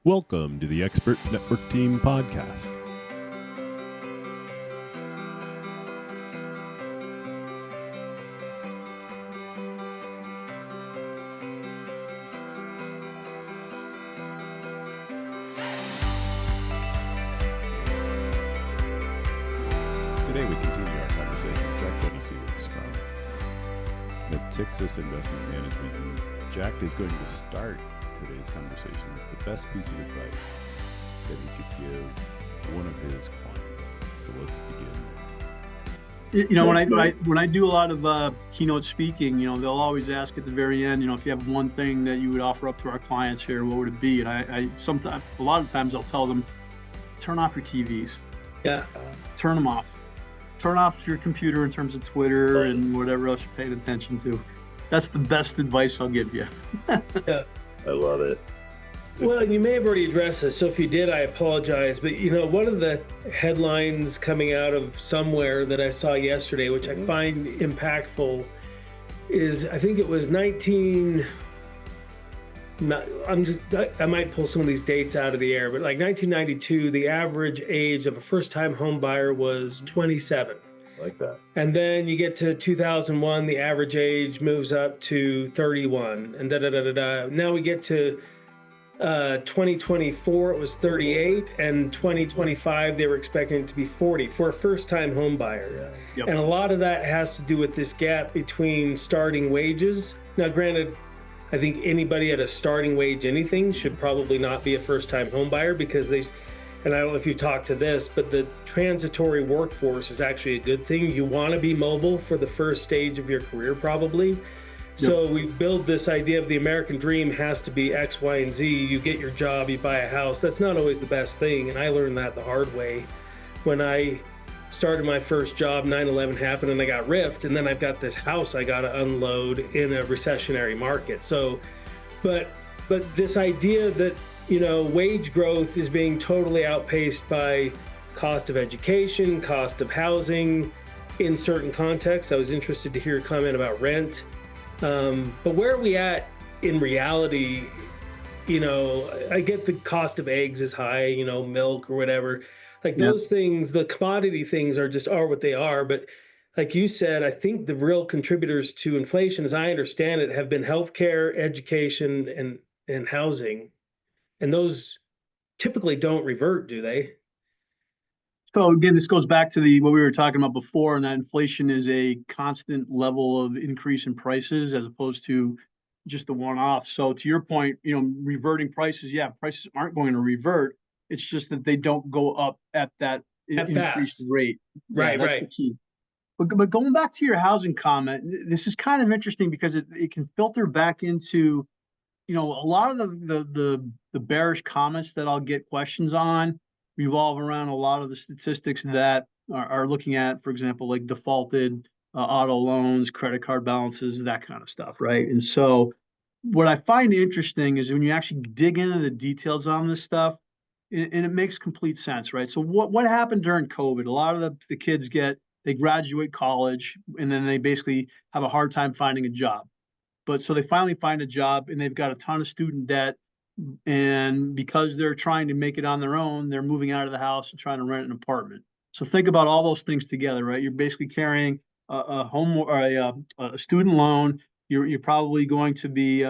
Welcome to the Expert Network Team podcast. Today we continue our conversation with Jack Janasiewicz from Natixis Investment Management. And Jack is going to start today's conversation with the best piece of advice that he could give one of his clients. So let's begin. You know, when I do a lot of keynote speaking, they'll always ask at the very end, if you have one thing that you would offer up to our clients here, what would it be? And I sometimes, a lot of times, I'll tell them, turn off your TVs. Yeah. Turn them off. Turn off your computer in terms of Twitter and whatever else you're paying attention to. That's the best advice I'll give you. Yeah. I love it. Well, you may have already addressed this, so if you did, I apologize. But, one of the headlines coming out of somewhere that I saw yesterday, which I find impactful, is I think it was I might pull some of these dates out of the air, but like 1992, the average age of a first-time home buyer was 27. Like that. And then you get to 2001, the average age moves up to 31, and Now we get to 2024, it was 38, and 2025, they were expecting it to be 40 for a first-time home buyer. Yeah. Yep. And a lot of that has to do with this gap between starting wages. Now, granted, I think anybody at a starting wage anything should probably not be a first-time home buyer because and I don't know if you talk to this, but the transitory workforce is actually a good thing. You want to be mobile for the first stage of your career, probably. Yep. So we build this idea of the American dream has to be X, Y, and Z. You get your job, you buy a house. That's not always the best thing. And I learned that the hard way. When I started my first job, 9/11 happened and I got riffed. And then I've got this house I got to unload in a recessionary market. So, but this idea that wage growth is being totally outpaced by cost of education, cost of housing in certain contexts. I was interested to hear your comment about rent. But where are we at in reality? I get the cost of eggs is high, milk or whatever. Like those things, the commodity things are what they are. But like you said, I think the real contributors to inflation, as I understand it, have been healthcare, education, and housing. And those typically don't revert, do they? So again, this goes back to what we were talking about before, and that inflation is a constant level of increase in prices as opposed to just the one-off. So to your point, reverting prices, prices aren't going to revert. It's just that they don't go up at that increased rate. Right, that's right. the key. But going back to your housing comment, this is kind of interesting because it can filter back into a lot of the bearish comments that I'll get questions on revolve around a lot of the statistics that are looking at, for example, like defaulted auto loans, credit card balances, that kind of stuff, right? And so what I find interesting is when you actually dig into the details on this stuff, and it makes complete sense, right? So what happened during COVID? A lot of the kids they graduate college, and then they basically have a hard time finding a job. But so they finally find a job and they've got a ton of student debt. And because they're trying to make it on their own, they're moving out of the house and trying to rent an apartment. So think about all those things together, right? You're basically carrying a home or a student loan. You're probably going to be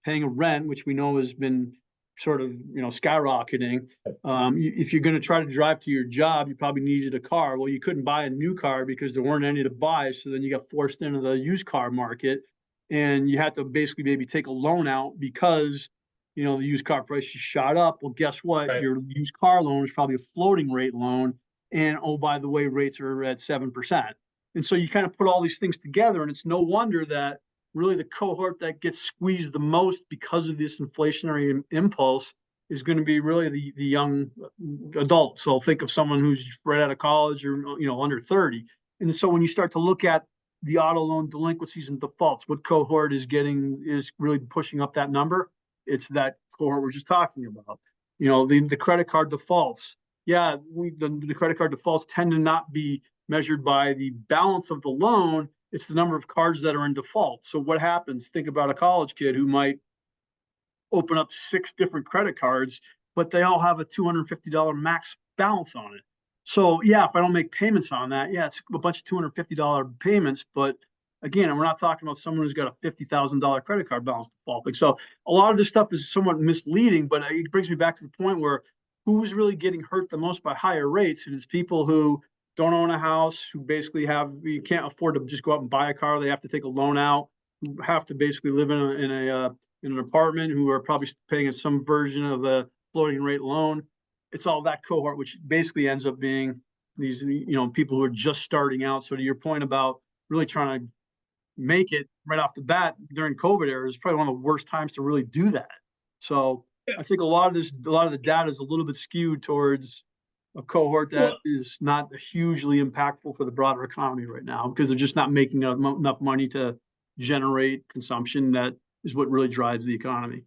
paying a rent, which we know has been sort of skyrocketing. If you're going to try to drive to your job, you probably needed a car. Well, you couldn't buy a new car because there weren't any to buy. So then you got forced into the used car market. And you had to basically maybe take a loan out because, the used car prices shot up. Well, guess what? Right. Your used car loan is probably a floating rate loan. And, oh, by the way, rates are at 7%. And so you kind of put all these things together. And it's no wonder that really the cohort that gets squeezed the most because of this inflationary impulse is going to be really the young adult. So think of someone who's right out of college or, under 30. And so when you start to look at the auto loan delinquencies and defaults, what cohort is really pushing up that number? It's that cohort we're just talking about. The credit card defaults. The credit card defaults tend to not be measured by the balance of the loan. It's the number of cards that are in default. So what happens? Think about a college kid who might open up 6 different credit cards but they all have a $250 max balance on it. So yeah, if I don't make payments on that, yeah, it's a bunch of $250 payments. But again, we're not talking about someone who's got a $50,000 credit card balance defaulting. So a lot of this stuff is somewhat misleading, but it brings me back to the point where who's really getting hurt the most by higher rates? And it's people who don't own a house, who basically you can't afford to just go out and buy a car. They have to take a loan out, who have to basically live in an apartment, who are probably paying some version of a floating rate loan. It's all that cohort, which basically ends up being these, people who are just starting out. So to your point about really trying to make it right off the bat during COVID era is probably one of the worst times to really do that. So I think a lot of the data is a little bit skewed towards a cohort that is not hugely impactful for the broader economy right now, because they're just not making enough money to generate consumption that is what really drives the economy.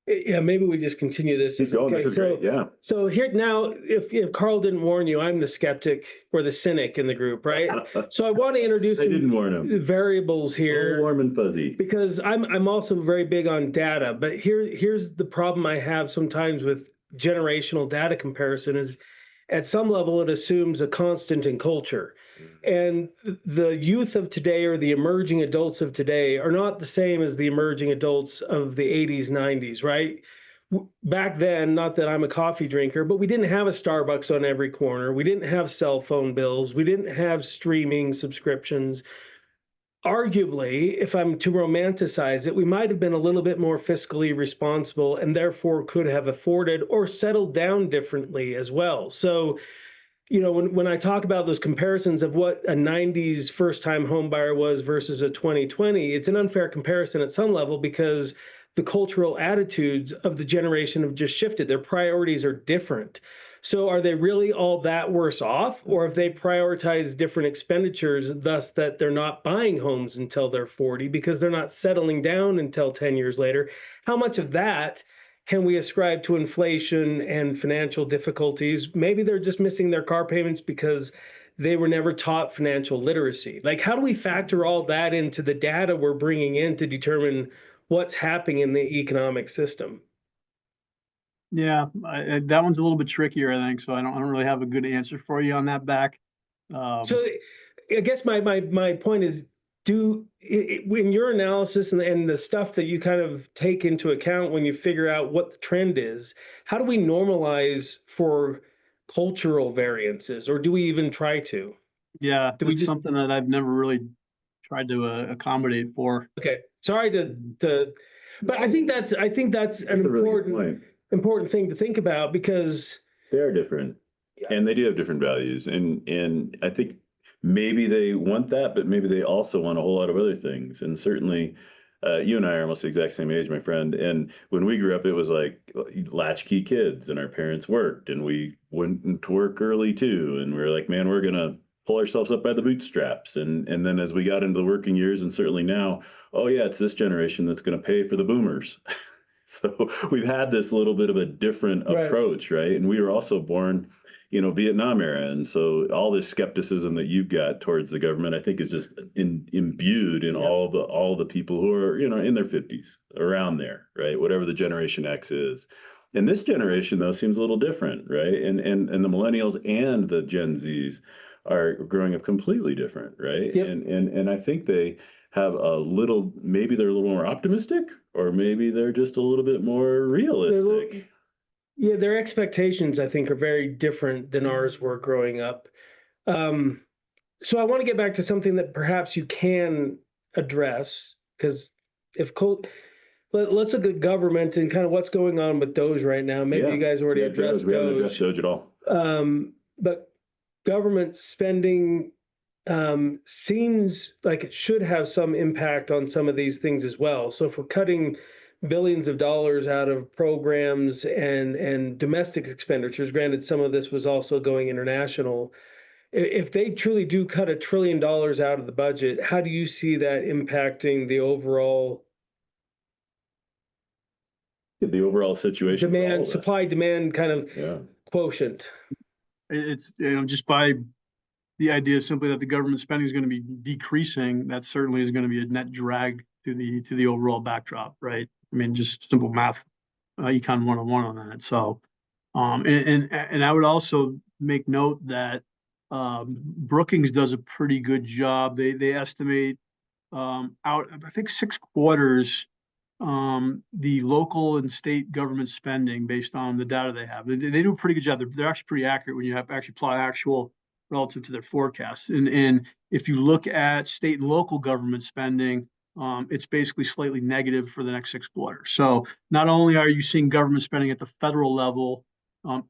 Yeah, maybe we just continue this. Keep going. This is great. Yeah. So here now, if Carl didn't warn you, I'm the skeptic or the cynic in the group, right? So I want to introduce some variables here, warm and fuzzy, because I'm also very big on data. But here's the problem I have sometimes with generational data comparison is, at some level, it assumes a constant in culture. And the youth of today, or the emerging adults of today, are not the same as the emerging adults of the 80s, 90s, right? Back then, not that I'm a coffee drinker, but we didn't have a Starbucks on every corner. We didn't have cell phone bills. We didn't have streaming subscriptions. Arguably, if I'm to romanticize it, we might have been a little bit more fiscally responsible and therefore could have afforded or settled down differently as well. So, when I talk about those comparisons of what a 90s first-time home buyer was versus a 2020, it's an unfair comparison at some level, because the cultural attitudes of the generation have just shifted. Their priorities are different. So are they really all that worse off, or have they prioritized different expenditures, thus that they're not buying homes until they're 40 because they're not settling down until 10 years later? How much of that can we ascribe to inflation and financial difficulties? Maybe they're just missing their car payments because they were never taught financial literacy. Like, how do we factor all that into the data we're bringing in to determine what's happening in the economic system? Yeah, that one's a little bit trickier, I think. So I don't really have a good answer for you on that back. So I guess my point is, in your analysis and the stuff that you kind of take into account when you figure out what the trend is, how do we normalize for cultural variances, or do we even try to? Yeah, it's something that I've never really tried to accommodate for. Okay, sorry but I think that's an important thing to think about, because they're different, and they do have different values, and I think maybe they want that, but maybe they also want a whole lot of other things. And certainly, you and I are almost the exact same age, my friend. And when we grew up, it was like latchkey kids, and our parents worked, and we went to work early too. And we were like, man, we're gonna pull ourselves up by the bootstraps. And then as we got into the working years, and certainly now, oh yeah, it's this generation that's gonna pay for the boomers. So we've had this little bit of a different approach, right? And we were also born, Vietnam era. And so all this skepticism that you've got towards the government, I think, is just imbued in all the people who are, in their 50s, around there, right? Whatever the Generation X is. And this generation, though, seems a little different, right? And the millennials and the Gen Zs are growing up completely different, right? Yep. And I think they have maybe they're a little more optimistic, or maybe they're just a little bit more realistic. Yeah, their expectations, I think, are very different than ours were growing up. So I want to get back to something that perhaps you can address, because let's look at government and kind of what's going on with DOGE right now. Maybe you guys already addressed DOGE. We haven't addressed DOGE at all. But government spending seems like it should have some impact on some of these things as well. So if we're cutting billions of dollars out of programs and domestic expenditures, granted some of this was also going international, if they truly do cut $1 trillion out of the budget, how do you see that impacting the overall situation? Supply demand kind of quotient? It's just by the idea simply that the government spending is going to be decreasing, that certainly is going to be a net drag to the overall backdrop, right? I mean, just simple math. Econ 101 on that. So, and I would also make note that Brookings does a pretty good job. They estimate out, I think, 6 quarters, the local and state government spending based on the data they have. They do a pretty good job. They're actually pretty accurate when you have actually apply actual relative to their forecast. And if you look at state and local government spending, it's basically slightly negative for the next 6 quarters. So not only are you seeing government spending at the federal level,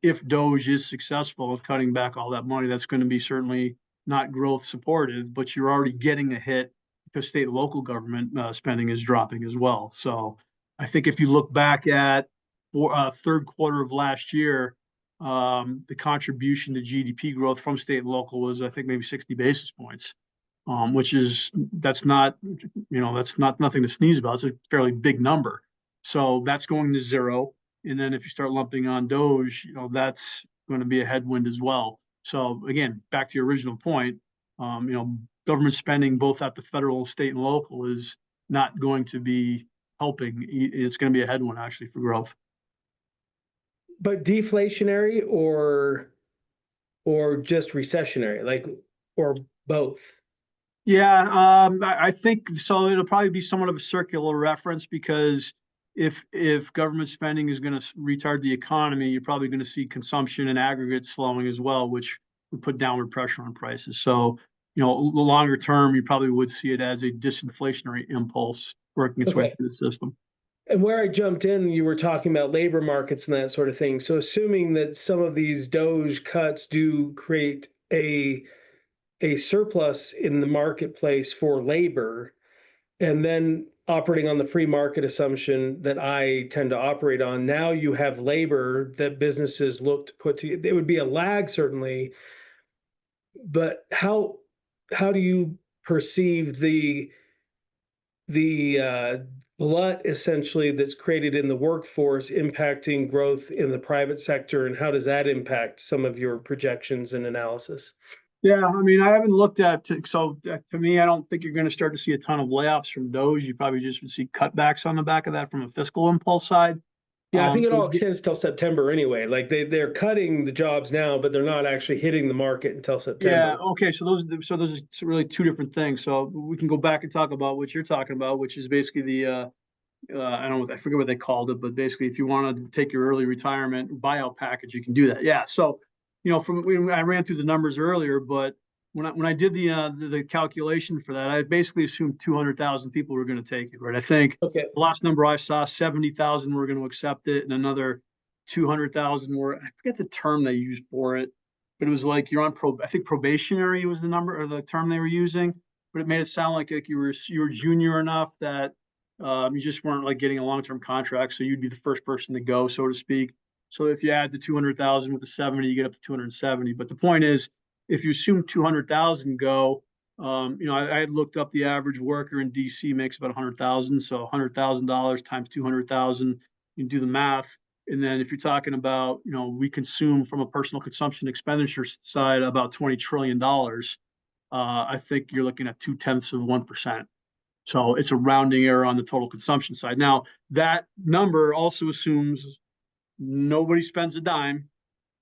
if DOGE is successful with cutting back all that money, that's going to be certainly not growth supportive, but you're already getting a hit because state and local government spending is dropping as well. So I think if you look back at third quarter of last year, the contribution to GDP growth from state and local was, I think, maybe 60 basis points, which is, that's not nothing to sneeze about. It's a fairly big number. So that's going to zero. And then if you start lumping on DOGE, that's going to be a headwind as well. So again, back to your original point, government spending both at the federal, state, and local is not going to be helping. It's going to be a headwind actually for growth. But deflationary or just recessionary, or both? Yeah, I think so. It'll probably be somewhat of a circular reference because if government spending is going to retard the economy, you're probably going to see consumption and aggregate slowing as well, which would put downward pressure on prices. So, the longer term, you probably would see it as a disinflationary impulse working its way through the system. And where I jumped in, you were talking about labor markets and that sort of thing. So assuming that some of these DOGE cuts do create a surplus in the marketplace for labor, and then operating on the free market assumption that I tend to operate on, now you have labor that businesses look to put to, it would be a lag certainly, but how do you perceive the glut essentially that's created in the workforce impacting growth in the private sector, and how does that impact some of your projections and analysis? Yeah, I mean, I haven't looked at, so to me, I don't think you're going to start to see a ton of layoffs from DOGE. You probably just would see cutbacks on the back of that from a fiscal impulse side. Yeah, I think it all extends till September anyway. Like they're cutting the jobs now, but they're not actually hitting the market until September. Yeah, okay, so those are really two different things. So we can go back and talk about what you're talking about, which is basically the I forget what they called it, but basically if you want to take your early retirement buyout package, you can do that. Yeah, so I ran through the numbers earlier, but when I did the calculation for that, I basically assumed 200,000 people were going to take it, right? I think the last number I saw, 70,000 were going to accept it, and another 200,000 were, I forget the term they used for it, but it was like you're on I think probationary was the number or the term they were using, but it made it sound like you were junior enough that you just weren't like getting a long-term contract, so you'd be the first person to go, so to speak. So if you add the 200,000 with the 70, you get up to 270. But the point is, if you assume 200,000 go, I had looked up the average worker in DC makes about 100,000. So $100,000 times 200,000, you can do the math. And then if you're talking about, we consume from a personal consumption expenditure side about $20 trillion. I think you're looking at 0.2%. So it's a rounding error on the total consumption side. Now, that number also assumes nobody spends a dime.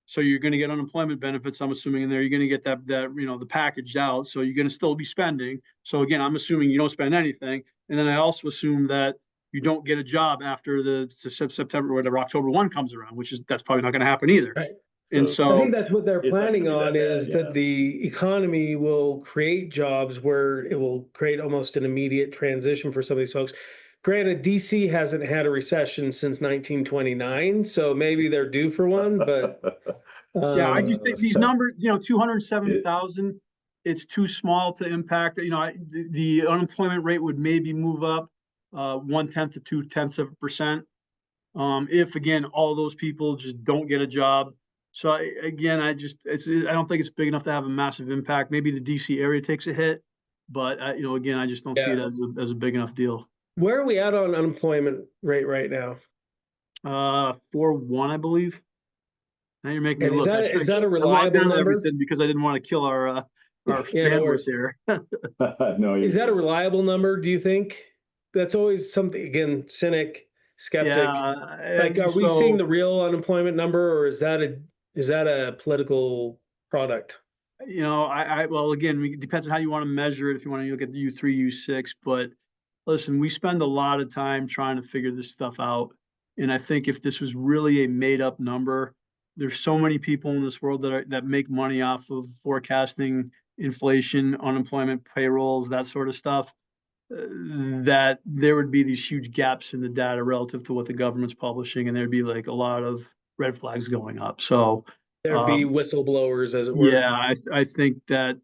So you're going to get unemployment benefits, I'm assuming, in there. You're going to get that the packaged out. So you're going to still be spending. So again, I'm assuming you don't spend anything. And then I also assume that you don't get a job after the September or whatever, October 1 comes around, that's probably not going to happen either. Right. And so I think that's what they're planning on is that the economy will create jobs where it will create almost an immediate transition for some of these folks. Granted, DC hasn't had a recession since 1929, so maybe they're due for one, but yeah, I just think these numbers, 270,000, it's too small to impact. The unemployment rate would maybe move up 0.1 to 0.2%. If again, all those people just don't get a job. So I don't think it's big enough to have a massive impact. Maybe the DC area takes a hit, but again, I just don't see it as a big enough deal. Where are we at on unemployment rate right now? 4.1, I believe. Now you're making me look. Is that a reliable number? Because I didn't want to kill our bandwidth here. No, is that a reliable number, do you think? That's always something, again, cynic. skeptic. Yeah. Like, are we seeing the real unemployment number, or is that a political product? Well, again, it depends on how you want to measure it. If you want to look at the U3, U6, but listen, we spend a lot of time trying to figure this stuff out. And I think if this was really a made up number, there's so many people in this world that make money off of forecasting inflation, unemployment, payrolls, that sort of stuff, that there would be these huge gaps in the data relative to what the government's publishing, and there'd be like a lot of red flags going up. So There'd be whistleblowers, as it were. yeah, I think that,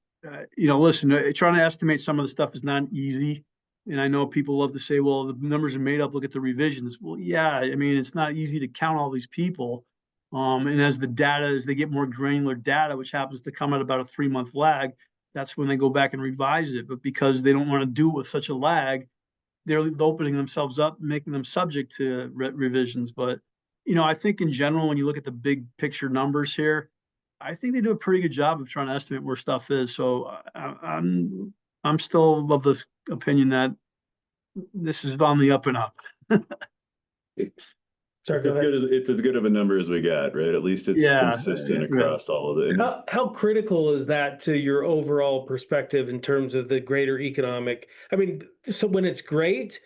listen, trying to estimate some of the stuff is not easy. And I know people love to say, well, the numbers are made up, look at the revisions. Well, yeah, I mean, it's not easy to count all these people. And as they get more granular data, which happens to come at about a 3-month lag, that's when they go back and revise it. But because they don't want to do it with such a lag, they're opening themselves up, making them subject to revisions. But, I think in general, when you look at the big picture numbers here, I think they do a pretty good job of trying to estimate where stuff is. So I'm still of the opinion that this is on the up and up. Sorry, go ahead. It's as good of a number as we got, right? At least it's consistent across all of it. How critical is that to your overall perspective in terms of the greater economic? I mean, so when it's great,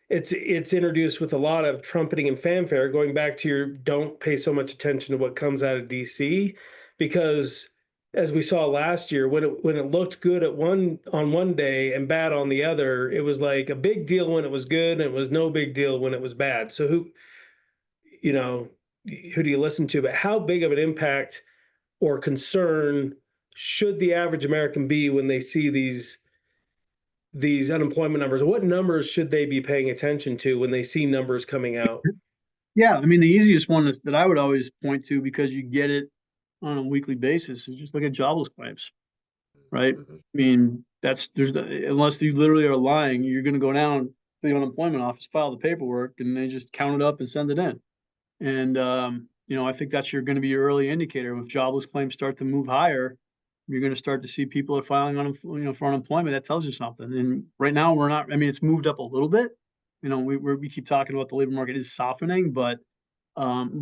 it's introduced with a lot of trumpeting and fanfare, going back to your don't pay so much attention to what comes out of DC, because as we saw last year, when it looked good on one day and bad on the other, it was like a big deal when it was good and it was no big deal when it was bad. So who do you listen to? But how big of an impact or concern should the average American be when they see these unemployment numbers? What numbers should they be paying attention to when they see numbers coming out? Yeah, I mean, the easiest one that I would always point to, because you get it on a weekly basis, is just look at jobless claims, right? Mm-hmm. I mean, unless you literally are lying, you're going to go down to the unemployment office, file the paperwork, and they just count it up and send it in. And, I think that's going to be your early indicator. If jobless claims start to move higher, you're going to start to see people are filing for unemployment. That tells you something. And right now we're not, I mean, it's moved up a little bit. We keep talking about the labor market is softening, but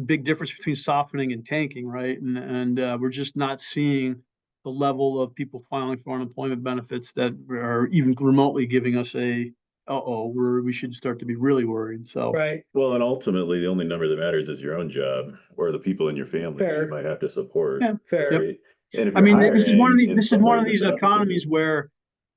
big difference between softening and tanking, right? And we're just not seeing the level of people filing for unemployment benefits that are even remotely giving us we should start to be really worried. So right. Well, and ultimately, the only number that matters is your own job or the people in your family that you might have to support. Yeah, fair. Right? And if I mean, you're this is one of hiring these in economies where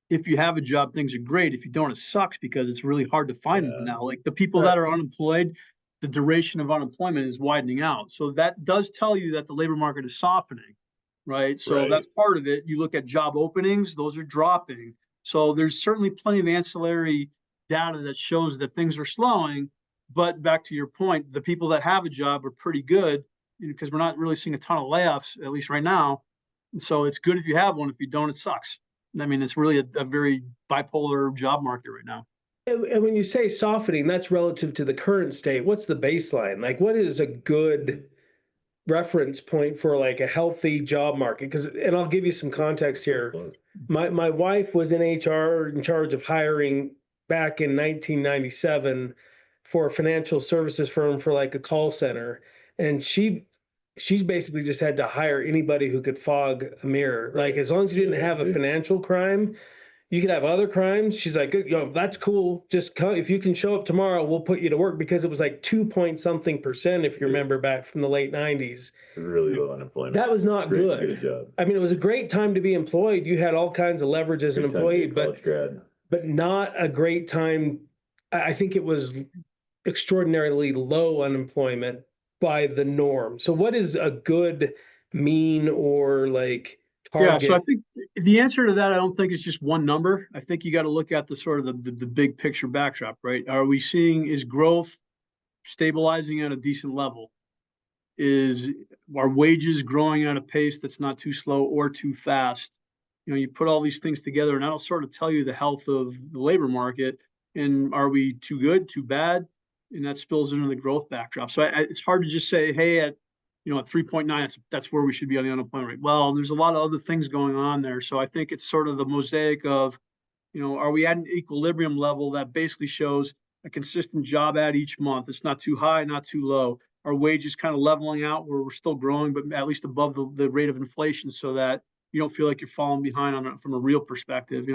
if you have a job, things are great. If you don't, it sucks because it's really hard to find them now. Like the people that are unemployed, the duration of unemployment is widening out. So that does tell you that the labor market is softening, right? So that's part of it. You look at job openings, those are dropping. So there's certainly plenty of ancillary data that shows that things are slowing. But back to your point, the people that have a job are pretty good because we're not really seeing a ton of layoffs, at least right now. And so it's good if you have one. If you don't, it sucks. I mean, it's really a very bipolar job market right now. And when you say softening, that's relative to the current state. What's the baseline? Like, what is a good reference point for like a healthy job market? And I'll give you some context here. My wife was in HR in charge of hiring back in 1997 for a financial services firm for like a call center. And she's basically just had to hire anybody who could fog a mirror. Like, as long as you didn't have a financial crime, you could have other crimes. She's like, that's cool. Just come, if you can show up tomorrow, we'll put you to work, because it was like 2-point-something%, if you remember back from the late 90s. Really low unemployment. That was not good. Good job. I mean, it was a great time to be employed. You had all kinds of leverage as an employee, but not a great time. I think it was extraordinarily low unemployment by the norm. So what is a good mean or like target? Yeah, so I think the answer to that, I don't think it's just one number. I think you got to look at the sort of the big picture backdrop, right? Is growth stabilizing at a decent level? Are wages growing at a pace that's not too slow or too fast? You put all these things together, and that'll sort of tell you the health of the labor market. And are we too good, too bad? And that spills into the growth backdrop. So it's hard to just say, hey, at 3.9, that's where we should be on the unemployment rate. Well, there's a lot of other things going on there. So I think it's sort of the mosaic of, are we at an equilibrium level that basically shows a consistent job ad each month. It's not too high, not too low. Our wages kind of leveling out where we're still growing, but at least above the rate of inflation, so that you don't feel like you're falling behind on it from a real perspective.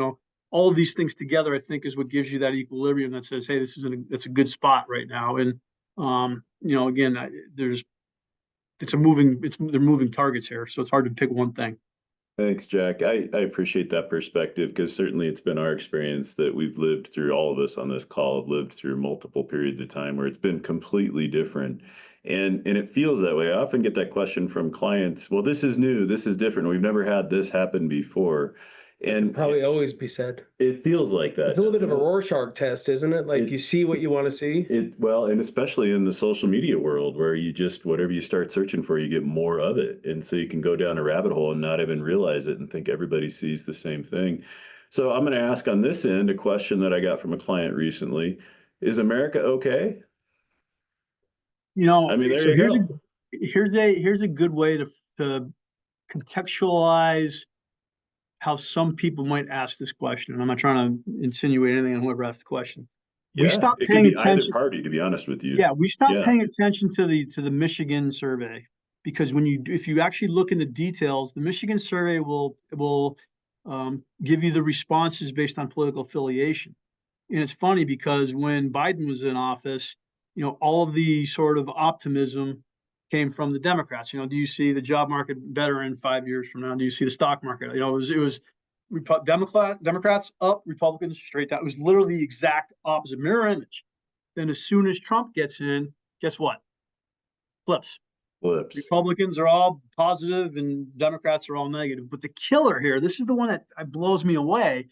All of these things together, I think, is what gives you that equilibrium that says, hey, that's a good spot right now. And again, they're moving targets here, so it's hard to pick one thing. Thanks, Jack. I appreciate that perspective, because certainly it's been our experience that we've lived through, all of us on this call have lived through multiple periods of time where it's been completely different. And it feels that way. I often get that question from clients. Well, this is new. This is different. We've never had this happen before. And Probably always be said. it feels like that. It's a little bit of a doesn't it? Rorschach test, isn't it? Like you see what you want to see. Well, and especially in the social media world, where you just, whatever you start searching for, you get more of it. And so you can go down a rabbit hole and not even realize it and think everybody sees the same thing. So I'm going to ask on this end a question that I got from a client recently. Is America okay? I mean, there So you go. here's a good way to contextualize how some people might ask this question. And I'm not trying to insinuate anything on whoever asked the question. We Yeah, stopped it could paying be either attention. party, to be honest with you. Yeah, we stopped Yeah. paying attention to the Michigan survey, because if you actually look in the details, the Michigan survey will give you the responses based on political affiliation. And it's funny because when Biden was in office, all of the sort of optimism came from the Democrats. Do you see the job market better in 5 years from now? Do you see the stock market? It was Democrats up, Republicans straight down. It was literally the exact opposite, mirror image. Then as soon as Trump gets in, guess what? Flips. Republicans are all positive and Democrats are all negative. But the killer here, this is the one that blows me away.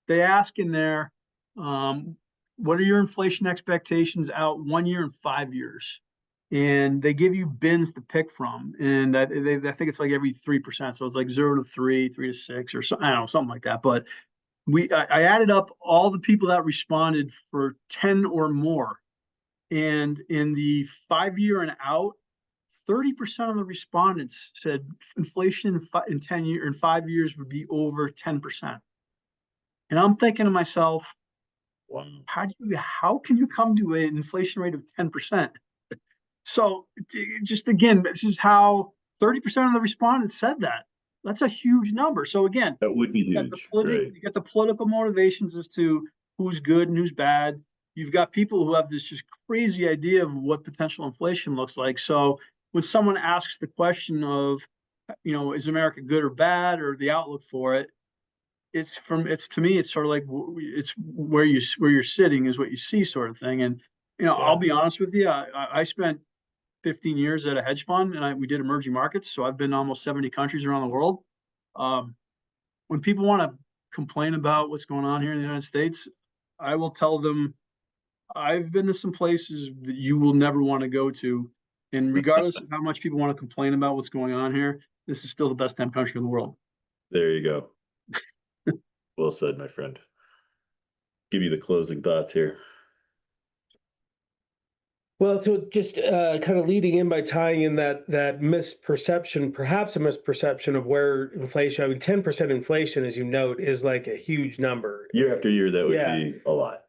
They ask in there, what are your inflation expectations out 1 year and 5 years? And they give you bins to pick from. And I think it's like every 3%. So it's like 0 to 3, 3 to 6, or something, I don't know, something like that. But I added up all the people that responded for 10 or more. And in the 5 year and out, 30% of the respondents said inflation in 5 years would be over 10%. And I'm thinking to myself, Wow. how can you come to an inflation rate of 10%? So just again, this is how 30% of the respondents said that. That's a huge number. So again, That would be huge. Right. you get the political motivations as to who's good and who's bad. You've got people who have this just crazy idea of what potential inflation looks like. So when someone asks the question of, is America good or bad, or the outlook for it, to me, it's sort of like, it's where you're sitting is what you see, sort of thing. And I'll be honest with you, I spent 15 years at a hedge fund, and we did emerging markets. So I've been to almost 70 countries around the world. When people want to complain about what's going on here in the United States, I will tell them, I've been to some places that you will never want to go to. And regardless of how much people want to complain about what's going on here, this is still the best damn country in the world. There you go. Well said, my friend. Give you the closing thoughts here. Well, so just kind of leading in by tying in that misperception, perhaps a misperception of where inflation, 10% inflation, as you note, is like a huge number. Year after year, that would be a lot.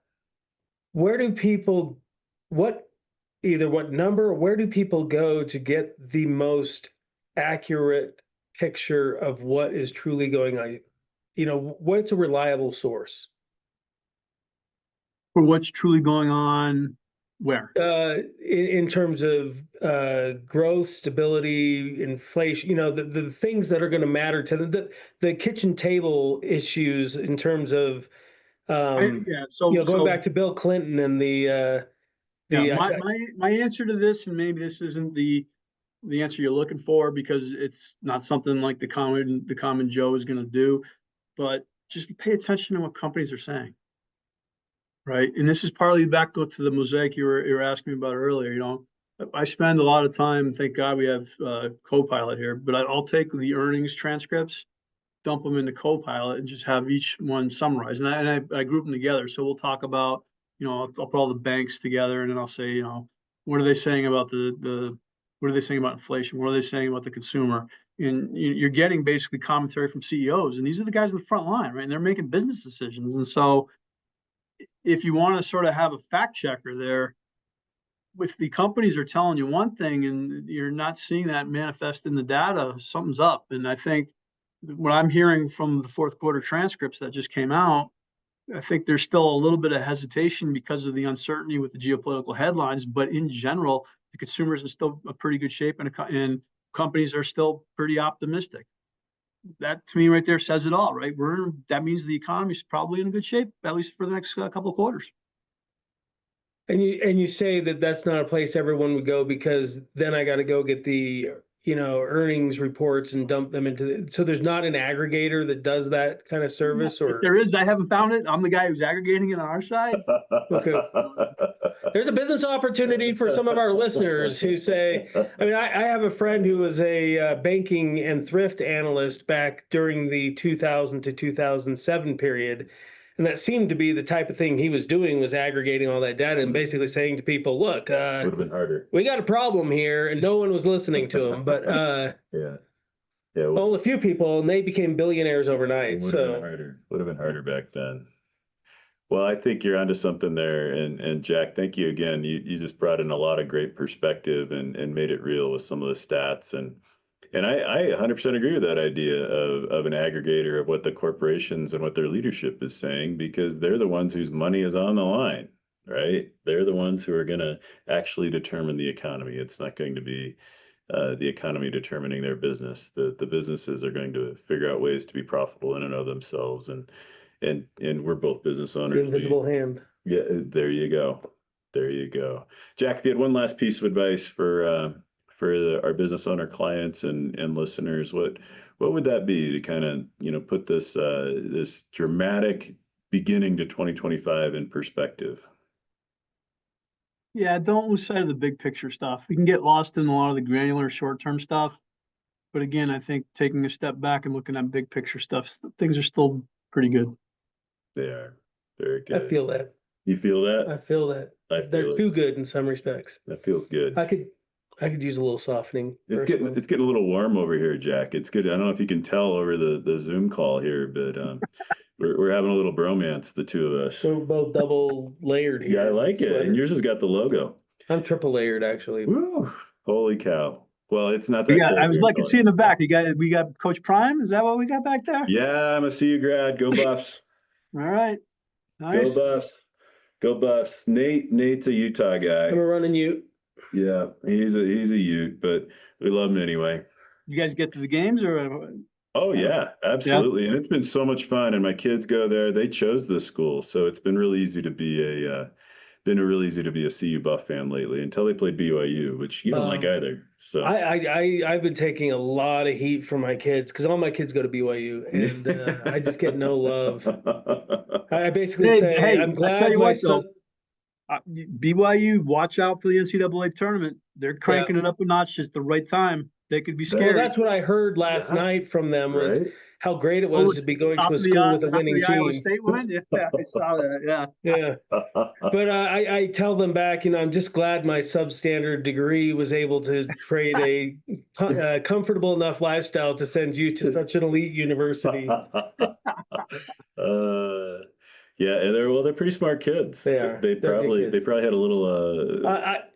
Where do people, what number, or where do people go to get the most accurate picture of what is truly going on? What's a reliable source? For what's truly going on where? In terms of growth, stability, inflation, the things that are going to matter to the kitchen table issues in terms of, going back to Bill Clinton and my answer to this, and maybe this isn't the answer you're looking for, because it's not something like the common Joe is going to do, but just pay attention to what companies are saying. Right. And this is partly back to the mosaic you were asking me about earlier. I spend a lot of time, thank God we have Copilot here, but I'll take the earnings transcripts, dump them into Copilot, and just have each one summarized. And I group them together. So we'll talk about, I'll put all the banks together, and then I'll say, what are they saying about what are they saying about inflation? What are they saying about the consumer? And you're getting basically commentary from CEOs, and these are the guys in the front line, right? And they're making business decisions. And so if you want to sort of have a fact checker there, if the companies are telling you one thing and you're not seeing that manifest in the data, something's up. And I think what I'm hearing from the fourth quarter transcripts that just came out, I think there's still a little bit of hesitation because of the uncertainty with the geopolitical headlines. But in general, the consumers are still in pretty good shape, and companies are still pretty optimistic. That to me right there says it all, right? That means the economy is probably in good shape, at least for the next couple of quarters. And you say that that's not a place everyone would go, because then I got to go get the earnings reports and dump them into so there's not an aggregator that does that kind of service, or if there is, I haven't found it. I'm the guy who's aggregating it on our side. Okay. There's a business opportunity for some of our listeners who say, I mean, I have a friend who was a banking and thrift analyst back during the 2000 to 2007 period. And that seemed to be the type of thing he was doing, was aggregating all that data and basically saying to people, look, would have been harder. We got a problem here, and no one was listening to him. But well, a few people, and they became billionaires overnight. Would have been harder back then. Well, I think you're onto something there. And Jack, thank you again. You just brought in a lot of great perspective and made it real with some of the stats. And I 100% agree with that idea of an aggregator of what the corporations and what their leadership is saying, because they're the ones whose money is on the line, right? They're the ones who are going to actually determine the economy. It's not going to be the economy determining their business. The businesses are going to figure out ways to be profitable in and of themselves. And we're both business owners. The invisible hand. Yeah, there you go. There you go. Jack, if you had one last piece of advice for our business owner clients and listeners, what would that be to kind of put this this dramatic beginning to 2025 in perspective? Yeah, don't lose sight of the big picture stuff. We can get lost in a lot of the granular short-term stuff. But again, I think taking a step back and looking at big picture stuff, things are still pretty good. They are. Very good. I feel that. You feel that? I feel that. They're too good in some respects. That feels good. I could use a little softening. It's getting a little warm over here, Jack. It's good. I don't know if you can tell over the Zoom call here, but we're having a little bromance, the two of us. We're both double layered here. Yeah, I like it. And yours has got the logo. I'm triple layered, actually. Woo. Holy cow. Well, it's not that. I was lucky to see in the back. We got Coach Prime. Is that what we got back there? Yeah, I'm a CU grad. Go Buffs. All right. Nice. Go Buffs. Go Buffs. Nate's a Utah guy. I'm a running Ute. Yeah, he's a Ute, but we love him anyway. You guys get to the games or? Oh yeah, absolutely. Yeah. And it's been so much fun. And my kids go there. They chose this school, so it's been really easy to be a CU Buff fan lately. Until they played BYU, which you don't like either. So I've been taking a lot of heat from my kids because all my kids go to BYU, and I just get no love. I basically say, hey, I'm glad my son. BYU, watch out for the NCAA tournament. They're cranking it up a notch at the right time. They could be scary. Well, that's what I heard last night from them, was how great it was to be going to a school with a winning team. Iowa State win? Yeah, I saw that. Yeah. But I tell them back, I'm just glad my substandard degree was able to create a comfortable enough lifestyle to send you to such an elite university. Yeah, and they're pretty smart kids. They are. They probably had a little.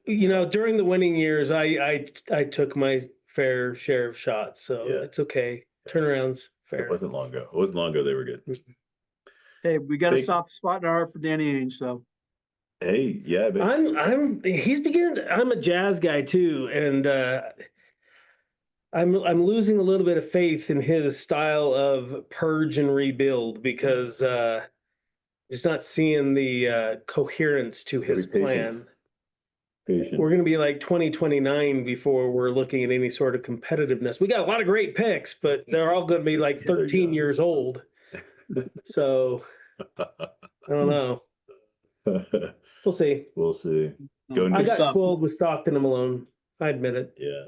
During the winning years, I took my fair share of shots, so it's okay. Turnarounds fair. It wasn't long ago. They were good. Hey, we got a soft spot in our heart for Danny Ainge, so. Hey, yeah, but I'm a jazz guy too, and I'm losing a little bit of faith in his style of purge and rebuild, because just not seeing the coherence to his plan. We're going to be like 2029 before we're looking at any sort of competitiveness. We got a lot of great picks, but they're all going to be like 13 years old. So I don't know. We'll see. We'll see. I got spoiled with Stockton and Malone. I admit it. Yeah.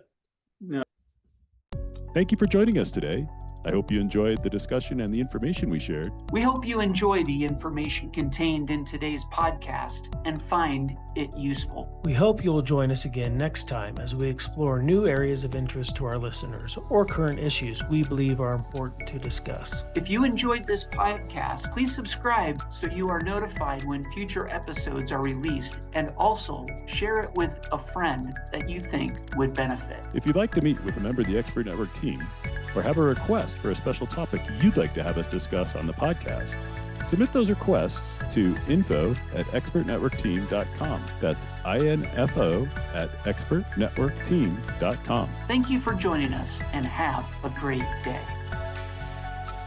Thank you for joining us today. I hope you enjoyed the discussion and the information we shared. We hope you enjoy the information contained in today's podcast and find it useful. We hope you will join us again next time as we explore new areas of interest to our listeners or current issues we believe are important to discuss. If you enjoyed this podcast, please subscribe so you are notified when future episodes are released, and also share it with a friend that you think would benefit. If you'd like to meet with a member of the Expert Network team or have a request for a special topic you'd like to have us discuss on the podcast, submit those requests to info@expertnetworkteam.com. That's info@expertnetworkteam.com. Thank you for joining us and have a great day.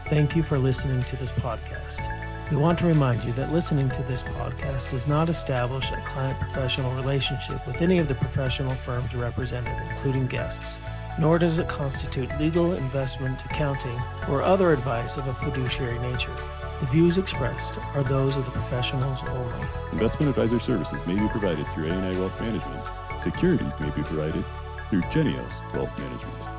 Thank you for listening to this podcast. We want to remind you that listening to this podcast does not establish a client-professional relationship with any of the professional firms represented, including guests, nor does it constitute legal, investment, accounting, or other advice of a fiduciary nature. The views expressed are those of the professionals only. Investment advisor services may be provided through A&I Wealth Management. Securities may be provided through Genios Wealth Management.